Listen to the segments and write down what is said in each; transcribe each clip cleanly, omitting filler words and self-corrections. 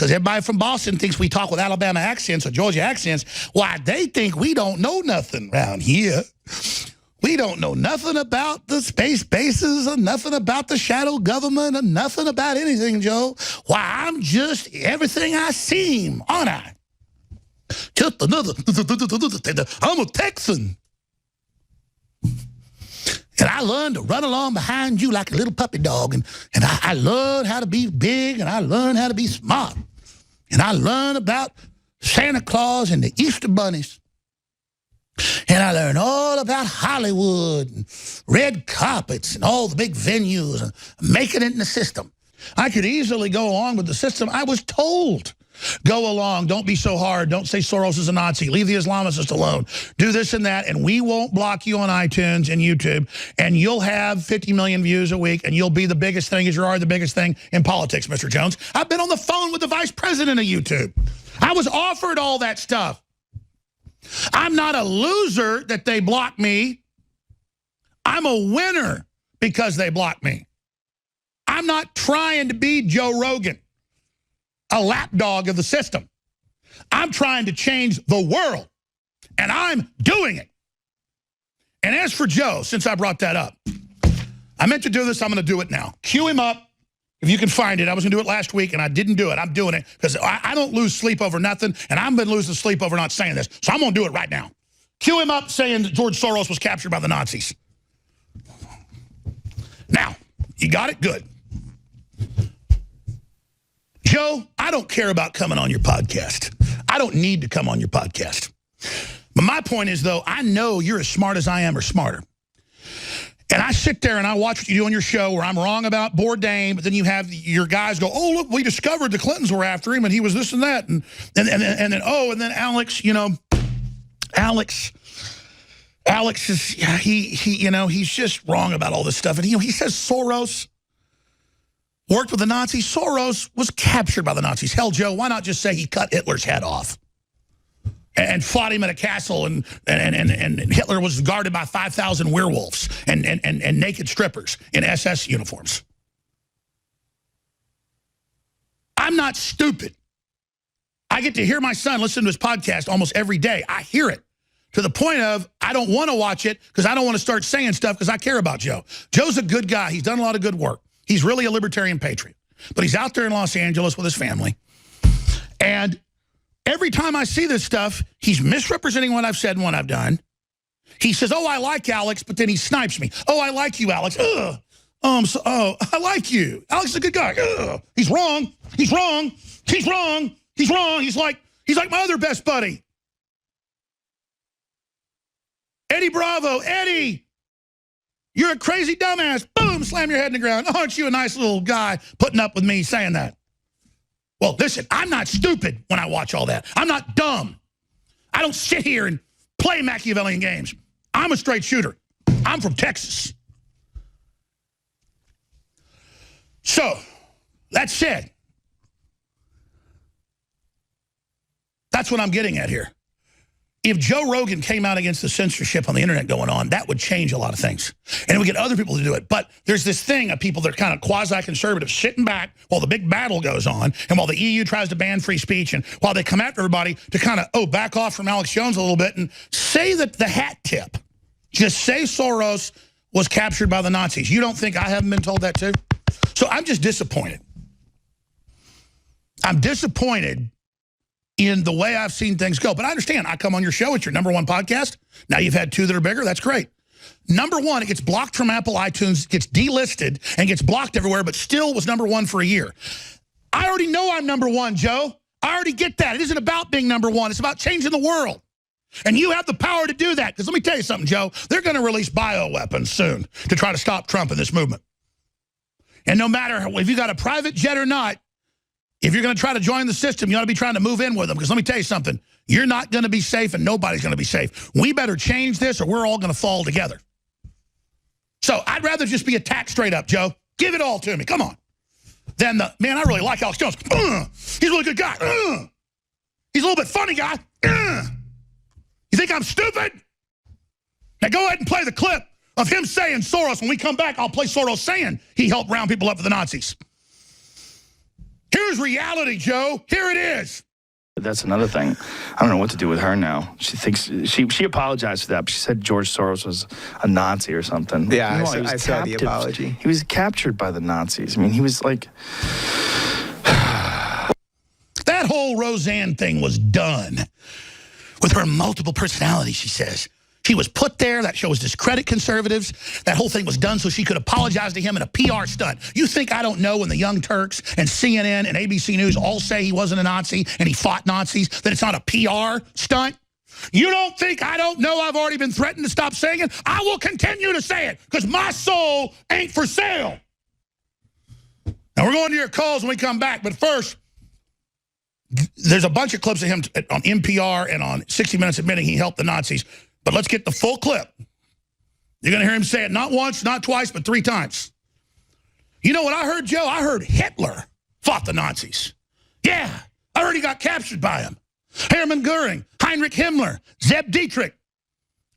because everybody from Boston thinks we talk with Alabama accents or Georgia accents. Why, they think we don't know nothing around here. We don't know nothing about the space bases or nothing about the shadow government or nothing about anything, Joe. Why, I'm just everything I seem, aren't I? Just another, I'm a Texan. And I learned to run along behind you like a little puppy dog. And I learned how to be big, and I learned how to be smart. And I learned about Santa Claus and the Easter bunnies. And I learned all about Hollywood and red carpets and all the big venues and making it in the system. I could easily go along with the system. I was told, go along, don't be so hard, don't say Soros is a Nazi, leave the Islamists alone, do this and that, and we won't block you on iTunes and YouTube, and you'll have 50 million views a week, and you'll be the biggest thing as you are the biggest thing in politics, Mr. Jones. I've been on the phone with the vice president of YouTube. I was offered all that stuff. I'm not a loser that they block me. I'm a winner because they block me. I'm not trying to be Joe Rogan, a lapdog of the system. I'm trying to change the world, and I'm doing it. And as for Joe, since I brought that up, I meant to do this, I'm going to do it now. Cue him up, if you can find it. I was going to do it last week, and I didn't do it. I'm doing it because I don't lose sleep over nothing, and I've been losing sleep over not saying this, so I'm going to do it right now. Cue him up saying that George Soros was captured by the Nazis. Now, you got it? Good. Joe, I don't care about coming on your podcast. I don't need to come on your podcast. But my point is, though, I know you're as smart as I am or smarter. And I sit there and I watch what you do on your show where I'm wrong about Bourdain, but then you have your guys go, oh, look, we discovered the Clintons were after him and he was this and that. And then Alex, you know, Alex is, yeah, he's just wrong about all this stuff. And, he says Soros worked with the Nazis. Soros was captured by the Nazis. Hell, Joe, why not just say he cut Hitler's head off and fought him at a castle, and Hitler was guarded by 5,000 werewolves and naked strippers in SS uniforms? I'm not stupid. I get to hear my son listen to his podcast almost every day. I hear it to the point of I don't want to watch it because I don't want to start saying stuff because I care about Joe. Joe's a good guy. He's done a lot of good work. He's really a libertarian patriot. But he's out there in Los Angeles with his family. And every time I see this stuff, he's misrepresenting what I've said and what I've done. He says, oh, I like Alex, but then he snipes me. Oh, I like you, Alex. Ugh. I like you. Alex is a good guy. Ugh. He's wrong. He's wrong. He's wrong. He's wrong. He's like my other best buddy. Eddie Bravo. Eddie, you're a crazy dumbass. Boom, slam your head in the ground. Aren't you a nice little guy putting up with me saying that? Well, listen, I'm not stupid when I watch all that. I'm not dumb. I don't sit here and play Machiavellian games. I'm a straight shooter. I'm from Texas. So, that said, that's what I'm getting at here. If Joe Rogan came out against the censorship on the internet going on, that would change a lot of things. And it would get other people to do it. But there's this thing of people that are kind of quasi-conservative sitting back while the big battle goes on and while the EU tries to ban free speech and while they come after everybody to kind of, back off from Alex Jones a little bit and say that the hat tip. Just say Soros was captured by the Nazis. You don't think I haven't been told that too? So I'm just disappointed. I'm disappointed in the way I've seen things go. But I understand. I come on your show. It's your #1 podcast. Now you've had 2 that are bigger. That's great. #1, it gets blocked from Apple iTunes, gets delisted, and gets blocked everywhere, but still was #1 for a year. I already know I'm #1, Joe. I already get that. It isn't about being #1. It's about changing the world. And you have the power to do that. Because let me tell you something, Joe. They're going to release bioweapons soon to try to stop Trump in this movement. And no matter if you got a private jet or not, if you're going to try to join the system, you ought to be trying to move in with them. Because let me tell you something. You're not going to be safe and nobody's going to be safe. We better change this or we're all going to fall together. So I'd rather just be attacked straight up, Joe. Give it all to me. Come on. Then man, I really like Alex Jones. He's a really good guy. He's a little bit funny guy. You think I'm stupid? Now go ahead and play the clip of him saying Soros. When we come back, I'll play Soros saying he helped round people up for the Nazis. Here Here's reality, Joe. Here it is. That's another thing. I don't know what to do with her now. She thinks she apologized for that, but she said George Soros was a Nazi or something. Yeah, I saw the apology. He was captured by the Nazis. I mean, he was like... That whole Roseanne thing was done with her multiple personalities, she says. She was put there. That show was discredit conservatives. That whole thing was done so she could apologize to him in a PR stunt. You think I don't know when the Young Turks and CNN and ABC News all say he wasn't a Nazi and he fought Nazis, that it's not a PR stunt? You don't think I don't know I've already been threatened to stop saying it? I will continue to say it because my soul ain't for sale. Now, we're going to your calls when we come back, but first, there's a bunch of clips of him on NPR and on 60 Minutes admitting he helped the Nazis. But let's get the full clip. You're going to hear him say it not once, not twice, but 3 times. You know what I heard, Joe? I heard Hitler fought the Nazis. Yeah, I heard he got captured by him. Hermann Goering, Heinrich Himmler, Zeb Dietrich,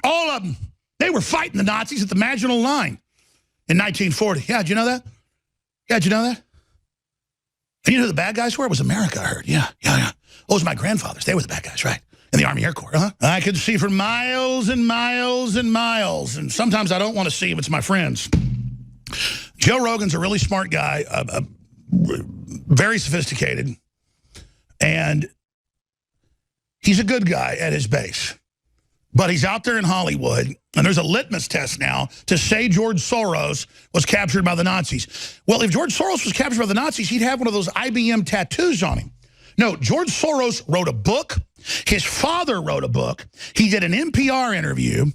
all of them, they were fighting the Nazis at the Maginot Line in 1940. Yeah, did you know that? Yeah, did you know that? And you know who the bad guys were? It was America, I heard. Yeah. Oh, it was my grandfathers. They were the bad guys, right? In the Army Air Corps, huh? I could see for miles and miles and miles. And sometimes I don't want to see if it's my friends. Joe Rogan's a really smart guy, very sophisticated. And he's a good guy at his base. But he's out there in Hollywood, and there's a litmus test now to say George Soros was captured by the Nazis. Well, if George Soros was captured by the Nazis, he'd have one of those IBM tattoos on him. No, George Soros wrote a book. His father wrote a book. He did an NPR interview,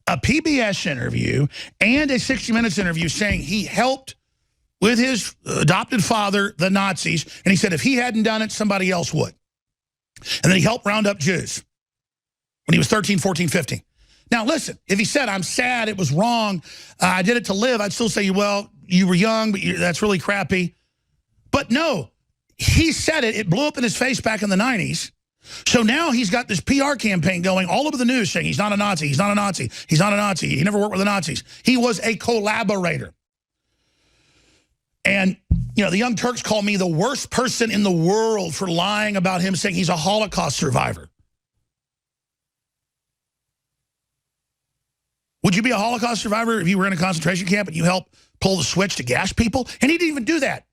a PBS interview, and a 60 Minutes interview saying he helped with his adopted father, the Nazis, and he said if he hadn't done it, somebody else would. And then he helped round up Jews when he was 13, 14, 15. Now, listen, if he said, I'm sad, it was wrong, I did it to live, I'd still say, well, you were young, but that's really crappy. But no, he said it. It blew up in his face back in the 90s. So now he's got this PR campaign going all over the news saying he's not a Nazi, he's not a Nazi, he's not a Nazi. He never worked with the Nazis. He was a collaborator. And, you know, the Young Turks call me the worst person in the world for lying about him, saying he's a Holocaust survivor. Would you be a Holocaust survivor if you were in a concentration camp and you helped pull the switch to gas people? And he didn't even do that.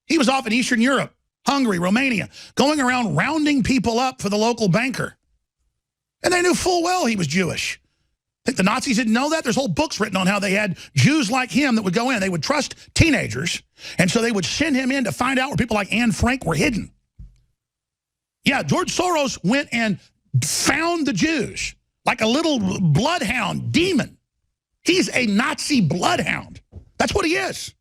He was off in Eastern Europe, Hungary, Romania, going around rounding people up for the local banker. And they knew full well he was Jewish. Think the Nazis didn't know that? There's whole books written on how they had Jews like him that would go in. They would trust teenagers, and so they would send him in to find out where people like Anne Frank were hidden. Yeah, George Soros went and found the Jews like a little bloodhound demon. He's a Nazi bloodhound. That's what he is.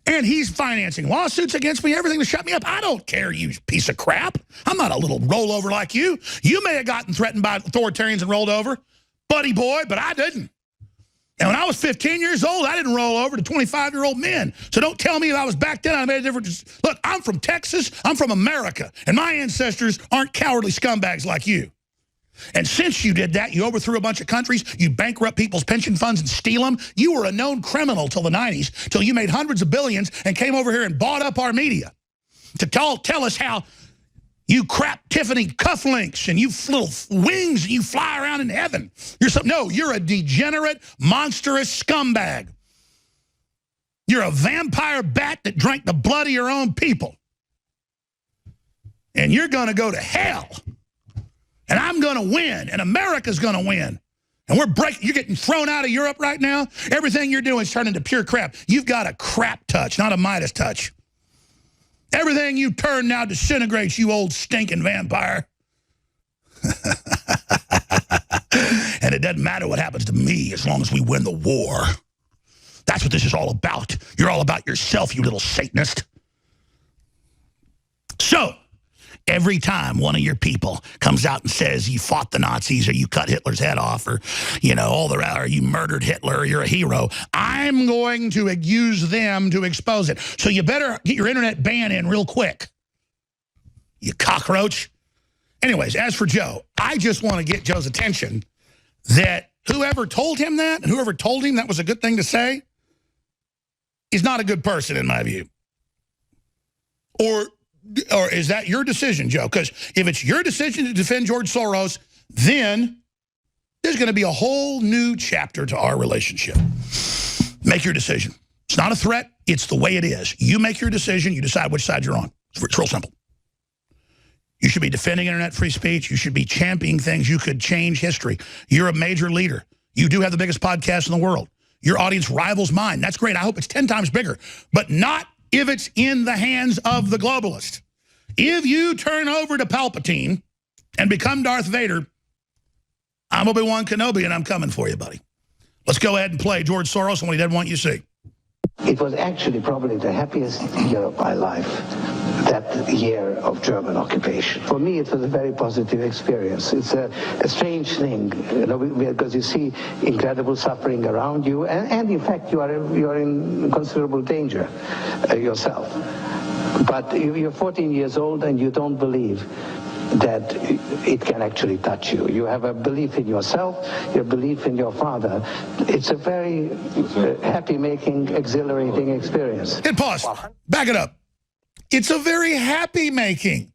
And he's financing lawsuits against me, everything to shut me up. I don't care, you piece of crap. I'm not a little rollover like you. You may have gotten threatened by authoritarians and rolled over, buddy boy, but I didn't. And when I was 15 years old, I didn't roll over to 25-year-old men. So don't tell me if I was back then, I made a difference. Look, I'm from Texas. I'm from America. And my ancestors aren't cowardly scumbags like you. And since you did that, you overthrew a bunch of countries, you bankrupt people's pension funds and steal them. You were a known criminal till the 90s, till you made hundreds of billions and came over here and bought up our media to tell us how you crap Tiffany cufflinks and you little wings and you fly around in heaven. You're a degenerate, monstrous scumbag. You're a vampire bat that drank the blood of your own people. And you're going to go to hell. And I'm going to win, and America's going to win. And you're getting thrown out of Europe right now. Everything you're doing is turning into pure crap. You've got a crap touch, not a Midas touch. Everything you turn now disintegrates, you old stinking vampire. And it doesn't matter what happens to me as long as we win the war. That's what this is all about. You're all about yourself, you little Satanist. So, every time one of your people comes out and says you fought the Nazis or you cut Hitler's head off or, you know, or you murdered Hitler or you're a hero, I'm going to use them to expose it. So you better get your internet ban in real quick, you cockroach. Anyways, as for Joe, I just want to get Joe's attention that whoever told him that and whoever told him that was a good thing to say is not a good person in my view. Or is that your decision, Joe? Because if it's your decision to defend George Soros, then there's going to be a whole new chapter to our relationship. Make your decision. It's not a threat. It's the way it is. You make your decision. You decide which side you're on. It's real simple. You should be defending internet free speech. You should be championing things. You could change history. You're a major leader. You do have the biggest podcast in the world. Your audience rivals mine. That's great. I hope it's 10 times bigger. But not if it's in the hands of the globalist. If you turn over to Palpatine and become Darth Vader, I'm Obi-Wan Kenobi, and I'm coming for you, buddy. Let's go ahead and play George Soros and what he didn't want you to see. It was actually probably the happiest year of my life, that year of German occupation. For me, it was a very positive experience. It's a strange thing, you know, because you see incredible suffering around you, and in fact, you are in considerable danger yourself. But you're 14 years old and you don't believe that it can actually touch you. You have a belief in yourself, your belief in your father. It's a very happy-making, exhilarating experience. Hit pause. Back it up. It's a very happy-making.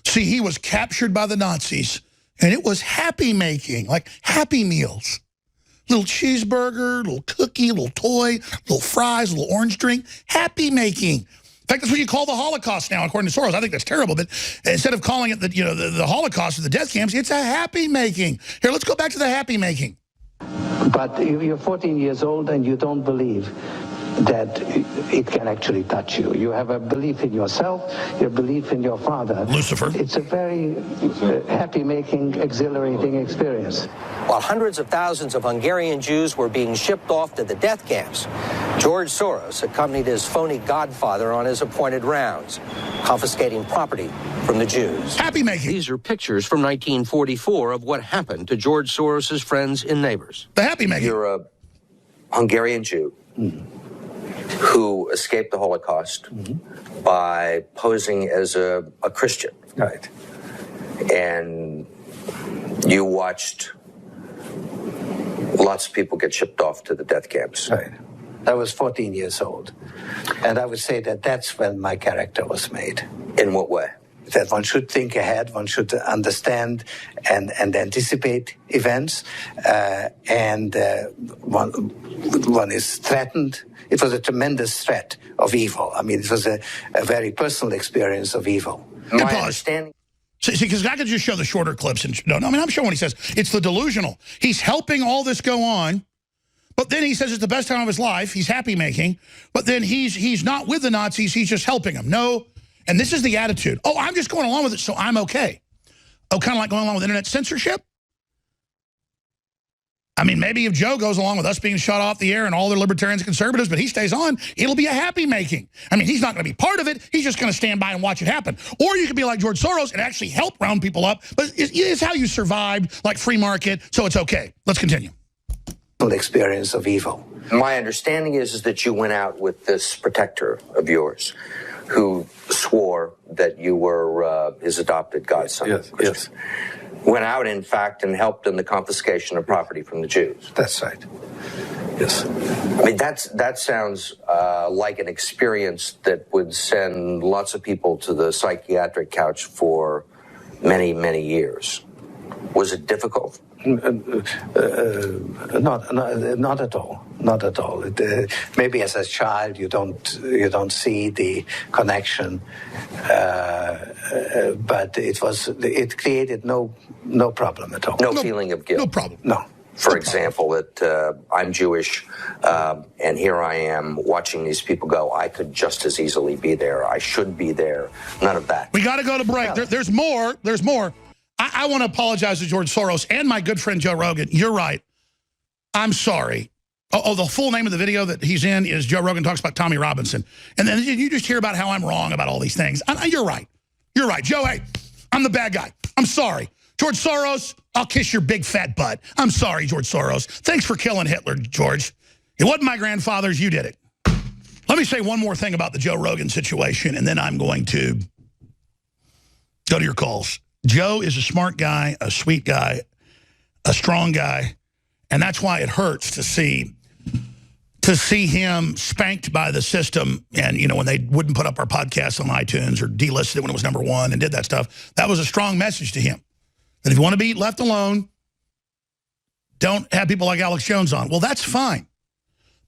See, he was captured by the Nazis, and it was happy-making, like Happy Meals. Little cheeseburger, little cookie, little toy, little fries, little orange drink. Happy-making. In fact, that's what you call the Holocaust now, according to Soros. I think that's terrible, but instead of calling it the Holocaust or the death camps, it's a happy-making. Here, let's go back to the happy-making. But you're 14 years old and you don't believe that it can actually touch you. You have a belief in yourself, your belief in your father. Lucifer. It's a very happy-making, exhilarating experience. While hundreds of thousands of Hungarian Jews were being shipped off to the death camps, George Soros accompanied his phony godfather on his appointed rounds, confiscating property from the Jews. Happy-making. These are pictures from 1944 of what happened to George Soros's friends and neighbors. The happy-making. You're a Hungarian Jew who escaped the Holocaust by posing as a Christian. Right. And you watched lots of people get shipped off to the death camps. Right. I was 14 years old. And I would say that that's when my character was made. In what way? That one should think ahead, one should understand and anticipate events, and one is threatened. It was a tremendous threat of evil. I mean, it was a very personal experience of evil. My understanding. See, because I could just show the shorter clips. And no, I mean, I'm showing what he says. It's the delusional. He's helping all this go on, but then he says it's the best time of his life. He's happy-making, but then he's not with the Nazis. He's just helping them. No. And this is the attitude. Oh, I'm just going along with it, so I'm okay. Oh, kind of like going along with internet censorship? I mean, maybe if Joe goes along with us being shut off the air and all the libertarians and conservatives, but he stays on, it'll be a happy-making. I mean, he's not going to be part of it. He's just going to stand by and watch it happen. Or you could be like George Soros and actually help round people up. But it's how you survived, like free market, so it's okay. Let's continue. Experience of evil. My understanding is that you went out with this protector of yours who swore that you were his adopted godson. Yes. Went out, in fact, and helped in the confiscation of property from the Jews. That's right. Yes. I mean, that sounds like an experience that would send lots of people to the psychiatric couch for many, many years. Was it difficult? Not at all. Not at all. Maybe as a child you don't see the connection, but it created no problem at all. No feeling of guilt. No problem. No. For example, that I'm Jewish, and here I am watching these people go. I could just as easily be there. I should be there. None of that. We got to go to break. There's more. There's more. I want to apologize to George Soros and my good friend Joe Rogan. You're right. I'm sorry. Oh, the full name of the video that he's in is Joe Rogan Talks About Tommy Robinson. And then you just hear about how I'm wrong about all these things. You're right. You're right. Joe, hey, I'm the bad guy. I'm sorry. George Soros, I'll kiss your big fat butt. I'm sorry, George Soros. Thanks for killing Hitler, George. It wasn't my grandfather's. You did it. Let me say one more thing about the Joe Rogan situation, and then I'm going to go to your calls. Joe is a smart guy, a sweet guy, a strong guy, and that's why it hurts to see to see him spanked by the system, and, you know, when they wouldn't put up our podcast on iTunes or delisted it when it was #1 and did that stuff, that was a strong message to him. That if you want to be left alone, don't have people like Alex Jones on. Well, that's fine.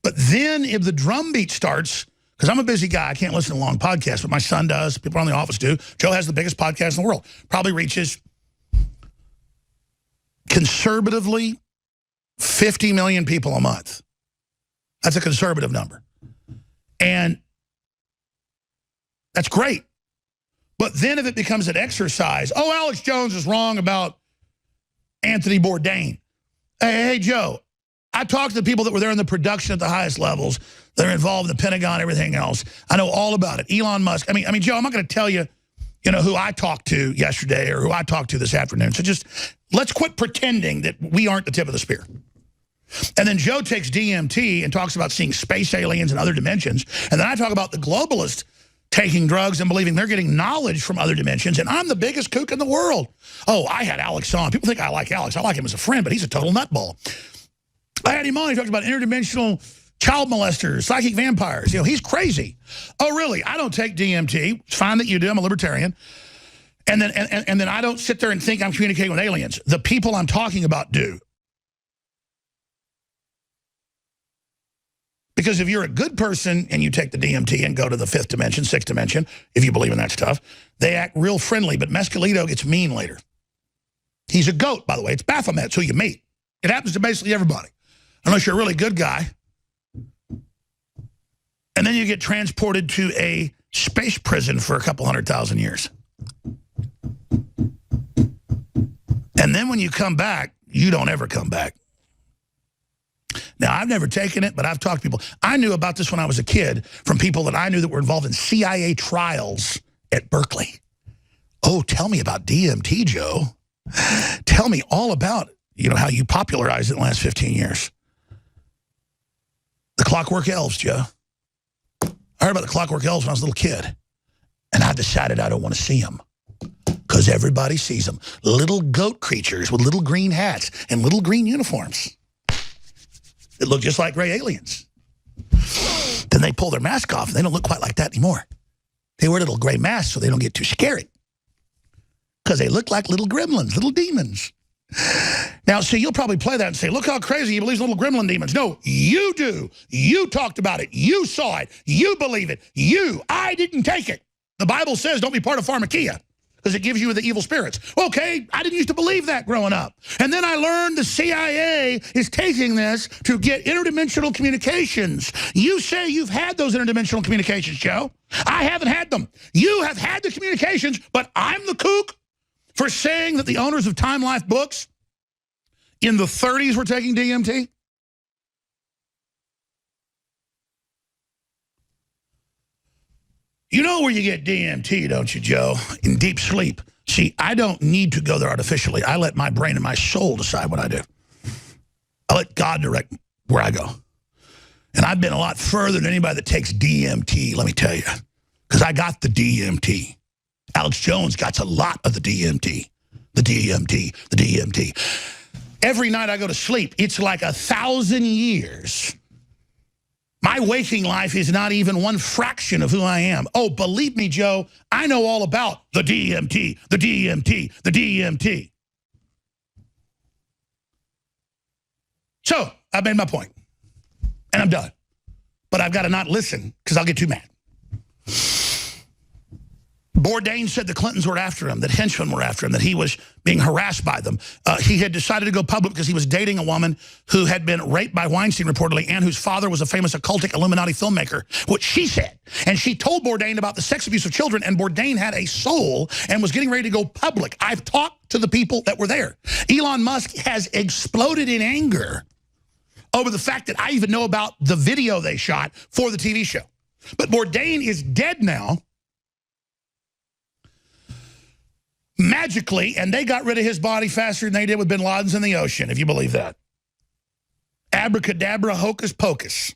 But then if the drumbeat starts, because I'm a busy guy, I can't listen to long podcasts, but my son does, people around the office do. Joe has the biggest podcast in the world. Probably reaches, conservatively, 50 million people a month. That's a conservative number. And that's great. But then if it becomes an exercise, oh, Alex Jones is wrong about Anthony Bourdain. Hey, Joe, I talked to the people that were there in the production at the highest levels. They're involved in the Pentagon, everything else. I know all about it. Elon Musk. I mean, Joe, I'm not going to tell you, you know, who I talked to yesterday or who I talked to this afternoon. So just let's quit pretending that we aren't the tip of the spear. And then Joe takes DMT and talks about seeing space aliens and other dimensions. And then I talk about the globalists taking drugs and believing they're getting knowledge from other dimensions. And I'm the biggest kook in the world. Oh, I had Alex on. People think I like Alex. I like him as a friend, but he's a total nutball. I had him on. He talked about interdimensional child molesters, psychic vampires. You know, he's crazy. Oh, really? I don't take DMT. It's fine that you do. I'm a libertarian. And then I don't sit there and think I'm communicating with aliens. The people I'm talking about do. Because if you're a good person and you take the DMT and go to the 5th dimension, 6th dimension, if you believe in that stuff, they act real friendly, but Mescalito gets mean later. He's a goat, by the way. It's Baphomet's who you meet. It happens to basically everybody, unless you're a really good guy. And then you get transported to a space prison for a couple 100,000 years. And then when you come back, you don't ever come back. Now, I've never taken it, but I've talked to people. I knew about this when I was a kid from people that I knew that were involved in CIA trials at Berkeley. Oh, tell me about DMT, Joe. Tell me all about, you know, how you popularized it in the last 15 years. The Clockwork Elves, Joe. I heard about the Clockwork Elves when I was a little kid. And I decided I don't want to see them. Because everybody sees them. Little goat creatures with little green hats and little green uniforms. It look just like gray aliens. Then they pull their mask off, and they don't look quite like that anymore. They wear little gray masks so they don't get too scary. Because they look like little gremlins, little demons. Now, see, you'll probably play that and say, look how crazy he believes in little gremlin demons. No, you do. You talked about it. You saw it. You believe it. I didn't take it. The Bible says don't be part of pharmakia, because it gives you the evil spirits. Okay, I didn't used to believe that growing up. And then I learned the CIA is taking this to get interdimensional communications. You say you've had those interdimensional communications, Joe. I haven't had them. You have had the communications, but I'm the kook for saying that the owners of Time Life books in the 30s were taking DMT? You know where you get DMT, don't you, Joe? In deep sleep. See, I don't need to go there artificially. I let my brain and my soul decide what I do. I let God direct where I go. And I've been a lot further than anybody that takes DMT, let me tell you. Because I got the DMT. Alex Jones got a lot of the DMT. The DMT, the DMT. Every night I go to sleep, it's like 1,000 years. My waking life is not even one fraction of who I am. Oh, believe me, Joe, I know all about the DMT, the DMT, the DMT. So, I've made my point, and I'm done. But I've got to not listen, because I'll get too mad. Bourdain said the Clintons were after him, that henchmen were after him, that he was being harassed by them. He had decided to go public because he was dating a woman who had been raped by Weinstein, reportedly, and whose father was a famous occultic Illuminati filmmaker, which she said. And she told Bourdain about the sex abuse of children, and Bourdain had a soul and was getting ready to go public. I've talked to the people that were there. Elon Musk has exploded in anger over the fact that I even know about the video they shot for the TV show. But Bourdain is dead now. Magically, and they got rid of his body faster than they did with bin Laden's in the ocean, if you believe that. Abracadabra, hocus pocus.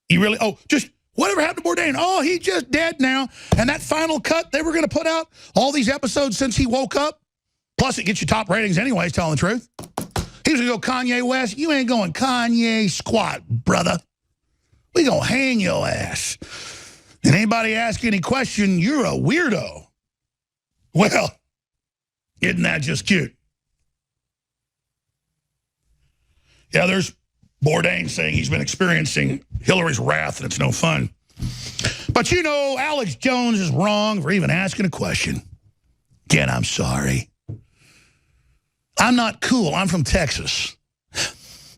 You really, just whatever happened to Bourdain? Oh, he's just dead now. And that final cut they were going to put out, all these episodes since he woke up, plus it gets you top ratings anyways, telling the truth. He was going to go Kanye West. You ain't going Kanye squat, brother. We gonna hang your ass. And anybody ask any question, you're a weirdo. Well, isn't that just cute? Yeah, there's Bourdain saying he's been experiencing Hillary's wrath and it's no fun. But you know, Alex Jones is wrong for even asking a question. Again, I'm sorry. I'm not cool. I'm from Texas.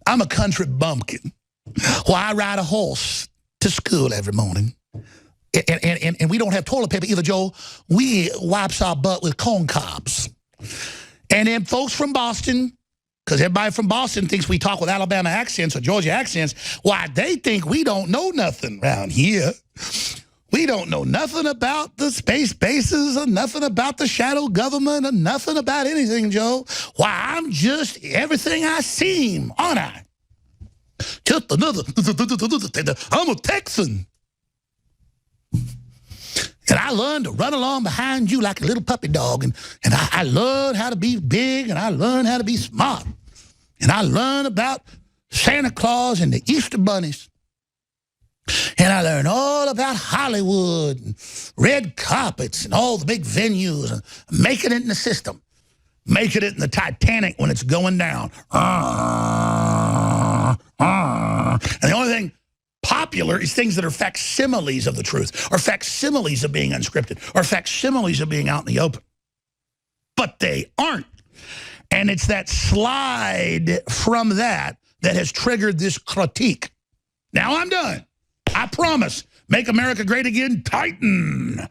I'm a country bumpkin. Well, I ride a horse to school every morning. And we don't have toilet paper either, Joe. We wipes our butt with corn cobs. And then folks from Boston, because everybody from Boston thinks we talk with Alabama accents or Georgia accents, why, they think we don't know nothing around here. We don't know nothing about the space bases or nothing about the shadow government or nothing about anything, Joe. Why, I'm just everything I seem, aren't I? Just another, I'm a Texan. And I learned to run along behind you like a little puppy dog. And I learned how to be big, and I learned how to be smart. And I learned about Santa Claus and the Easter bunnies. And I learned all about Hollywood and red carpets and all the big venues and making it in the system. Making it in the Titanic when it's going down. And the only thing popular is things that are facsimiles of the truth, or facsimiles of being unscripted, or facsimiles of being out in the open. But they aren't. And it's that slide from that has triggered this critique. Now I'm done. I promise. Make America Great Again, Titan.